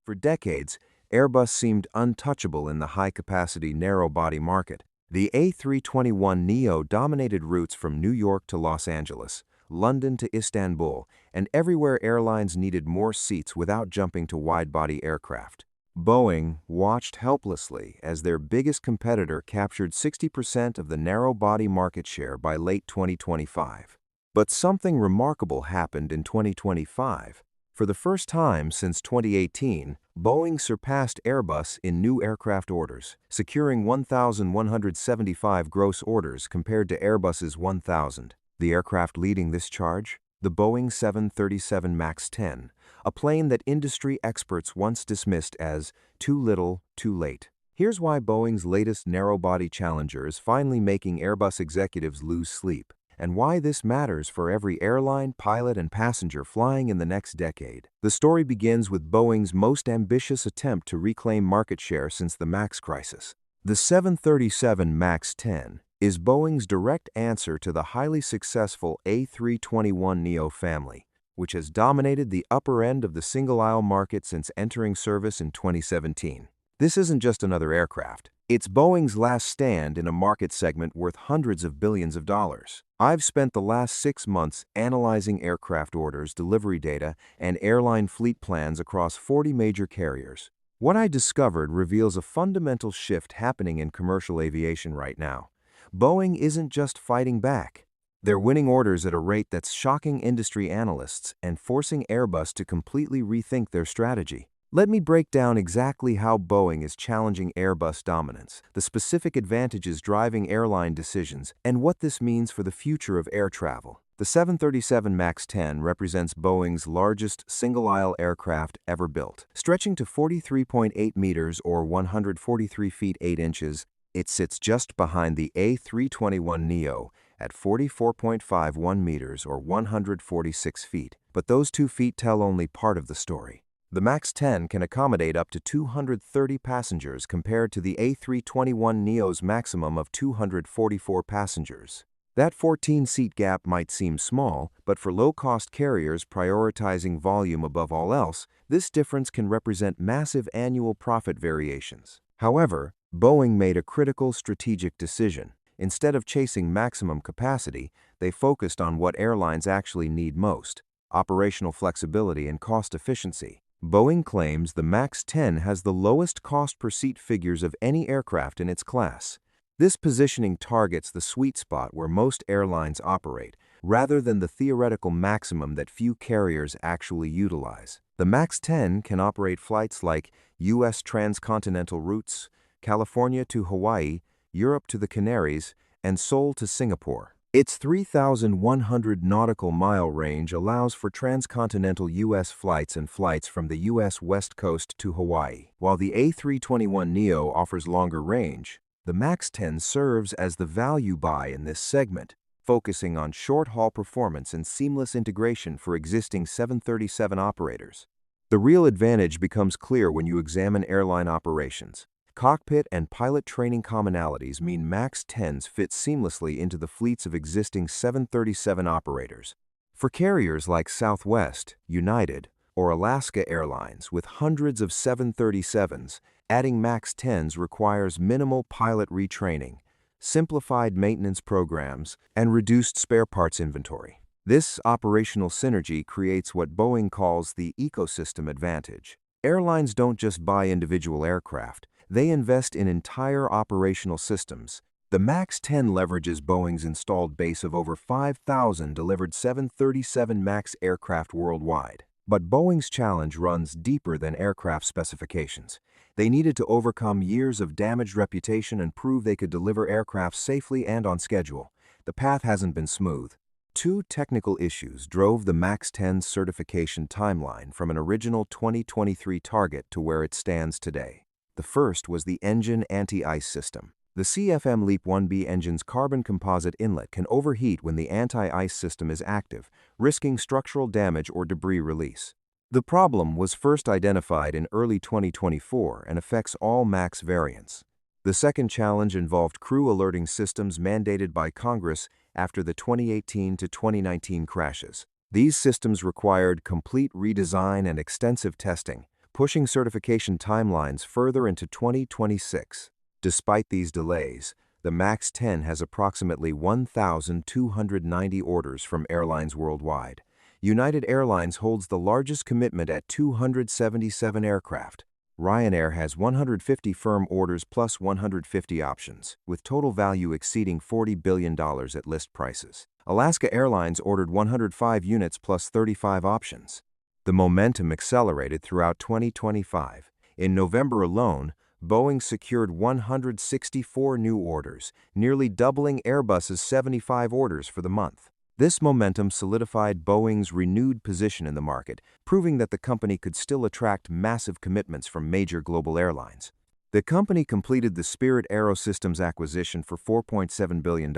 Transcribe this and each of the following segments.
For decades, Airbus seemed untouchable in the high-capacity narrow-body market. The A321neo dominated routes from New York to Los Angeles, London to Istanbul, and everywhere airlines needed more seats without jumping to wide-body aircraft. Boeing watched helplessly as their biggest competitor captured 60% of the narrow-body market share by late 2025. But something remarkable happened in 2025. For the first time since 2018, Boeing surpassed Airbus in new aircraft orders, securing 1,175 gross orders compared to Airbus's 1,000. The aircraft leading this charge? The Boeing 737 MAX 10, a plane that industry experts once dismissed as too little, too late. Here's why Boeing's latest narrow-body challenger is finally making Airbus executives lose sleep, and why this matters for every airline, pilot, and passenger flying in the next decade. The story begins with Boeing's most ambitious attempt to reclaim market share since the MAX crisis. The 737 MAX 10 is Boeing's direct answer to the highly successful A321neo family, which has dominated the upper end of the single-aisle market since entering service in 2017. This isn't just another aircraft. It's Boeing's last stand in a market segment worth hundreds of billions of dollars. I've spent the last 6 months analyzing aircraft orders, delivery data, and airline fleet plans across 40 major carriers. What I discovered reveals a fundamental shift happening in commercial aviation right now. Boeing isn't just fighting back. They're winning orders at a rate that's shocking industry analysts and forcing Airbus to completely rethink their strategy. Let me break down exactly how Boeing is challenging Airbus dominance, the specific advantages driving airline decisions, and what this means for the future of air travel. The 737 MAX 10 represents Boeing's largest single-aisle aircraft ever built. Stretching to 43.8 meters or 143 feet 8 inches, it sits just behind the A321neo at 44.51 meters or 146 feet. But those 2 feet tell only part of the story. The MAX 10 can accommodate up to 230 passengers compared to the A321neo's maximum of 244 passengers. That 14-seat gap might seem small, but for low-cost carriers prioritizing volume above all else, this difference can represent massive annual profit variations. However, Boeing made a critical strategic decision. Instead of chasing maximum capacity, they focused on what airlines actually need most: operational flexibility and cost efficiency. Boeing claims the MAX 10 has the lowest cost per seat figures of any aircraft in its class. This positioning targets the sweet spot where most airlines operate, rather than the theoretical maximum that few carriers actually utilize. The MAX 10 can operate flights like U.S. transcontinental routes, California to Hawaii, Europe to the Canaries, and Seoul to Singapore. Its 3,100 nautical mile range allows for transcontinental U.S. flights and flights from the U.S. West Coast to Hawaii. While the A321neo offers longer range, the MAX 10 serves as the value buy in this segment, focusing on short-haul performance and seamless integration for existing 737 operators. The real advantage becomes clear when you examine airline operations. Cockpit and pilot training commonalities mean MAX 10s fit seamlessly into the fleets of existing 737 operators. For carriers like Southwest, United, or Alaska Airlines with hundreds of 737s, adding MAX 10s requires minimal pilot retraining, simplified maintenance programs, and reduced spare parts inventory. This operational synergy creates what Boeing calls the ecosystem advantage. Airlines don't just buy individual aircraft, they invest in entire operational systems. The MAX 10 leverages Boeing's installed base of over 5,000 delivered 737 MAX aircraft worldwide. But Boeing's challenge runs deeper than aircraft specifications. They needed to overcome years of damaged reputation and prove they could deliver aircraft safely and on schedule. The path hasn't been smooth. 2 technical issues drove the MAX 10's certification timeline from an original 2023 target to where it stands today. The first was the engine anti-ice system. The CFM LEAP 1B engine's carbon composite inlet can overheat when the anti-ice system is active, risking structural damage or debris release. The problem was first identified in early 2024 and affects all MAX variants. The second challenge involved crew alerting systems mandated by Congress after the 2018 to 2019 crashes. These systems required complete redesign and extensive testing, pushing certification timelines further into 2026. Despite these delays, the MAX 10 has approximately 1,290 orders from airlines worldwide. United Airlines holds the largest commitment at 277 aircraft. Ryanair has 150 firm orders plus 150 options, with total value exceeding $40 billion at list prices. Alaska Airlines ordered 105 units plus 35 options. The momentum accelerated throughout 2025. In November alone, Boeing secured 164 new orders, nearly doubling Airbus's 75 orders for the month. This momentum solidified Boeing's renewed position in the market, proving that the company could still attract massive commitments from major global airlines. The company completed the Spirit AeroSystems acquisition for $4.7 billion,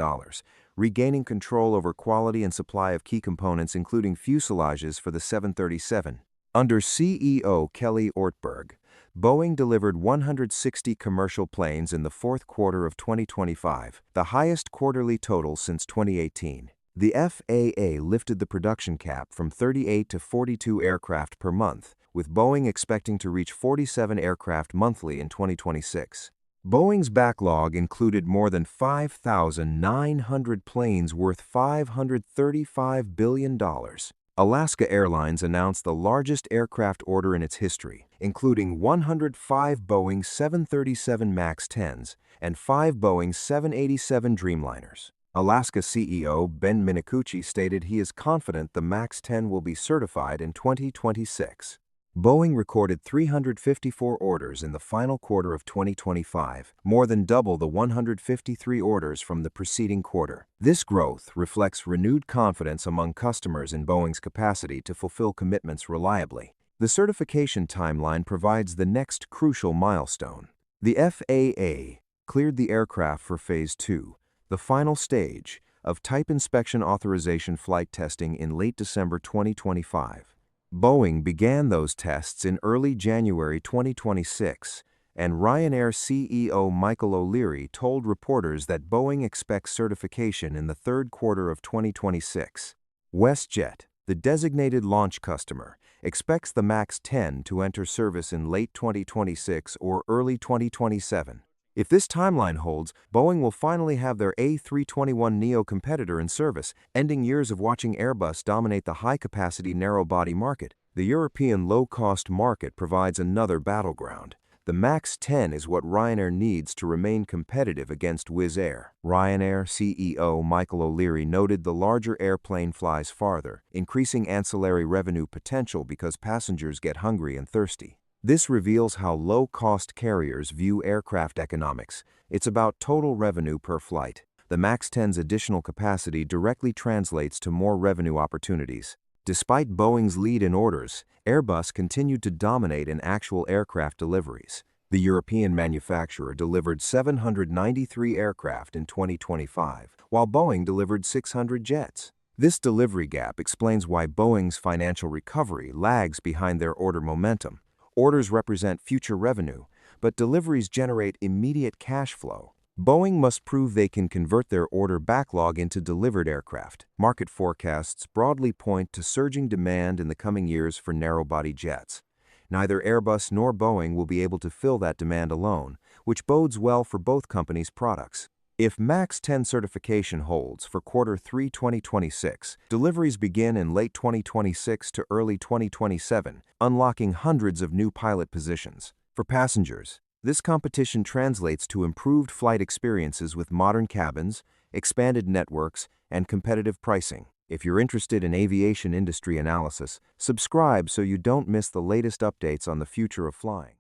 regaining control over quality and supply of key components including fuselages for the 737. Under CEO Kelly Ortberg, Boeing delivered 160 commercial planes in the fourth quarter of 2025, the highest quarterly total since 2018. The FAA lifted the production cap from 38 to 42 aircraft per month, with Boeing expecting to reach 47 aircraft monthly in 2026. Boeing's backlog included more than 5,900 planes worth $535 billion. Alaska Airlines announced the largest aircraft order in its history, including 105 Boeing 737 MAX 10s and 5 Boeing 787 Dreamliners. Alaska CEO Ben Minicucci stated he is confident the MAX 10 will be certified in 2026. Boeing recorded 354 orders in the final quarter of 2025, more than double the 153 orders from the preceding quarter. This growth reflects renewed confidence among customers in Boeing's capacity to fulfill commitments reliably. The certification timeline provides the next crucial milestone. The FAA cleared the aircraft for Phase 2, the final stage of Type Inspection Authorization flight testing in late December 2025. Boeing began those tests in early January 2026, and Ryanair CEO Michael O'Leary told reporters that Boeing expects certification in the third quarter of 2026. WestJet, the designated launch customer, expects the MAX 10 to enter service in late 2026 or early 2027. If this timeline holds, Boeing will finally have their A321neo competitor in service, ending years of watching Airbus dominate the high-capacity narrow-body market. The European low-cost market provides another battleground. The MAX 10 is what Ryanair needs to remain competitive against Wizz Air. Ryanair CEO Michael O'Leary noted the larger airplane flies farther, increasing ancillary revenue potential because passengers get hungry and thirsty. This reveals how low-cost carriers view aircraft economics. It's about total revenue per flight. The MAX 10's additional capacity directly translates to more revenue opportunities. Despite Boeing's lead in orders, Airbus continued to dominate in actual aircraft deliveries. The European manufacturer delivered 793 aircraft in 2025, while Boeing delivered 600 jets. This delivery gap explains why Boeing's financial recovery lags behind their order momentum. Orders represent future revenue, but deliveries generate immediate cash flow. Boeing must prove they can convert their order backlog into delivered aircraft. Market forecasts broadly point to surging demand in the coming years for narrow-body jets. Neither Airbus nor Boeing will be able to fill that demand alone, which bodes well for both companies' products. If MAX 10 certification holds for Q3 2026, deliveries begin in late 2026 to early 2027, unlocking hundreds of new pilot positions. For passengers, this competition translates to improved flight experiences with modern cabins, expanded networks, and competitive pricing. If you're interested in aviation industry analysis, subscribe so you don't miss the latest updates on the future of flying.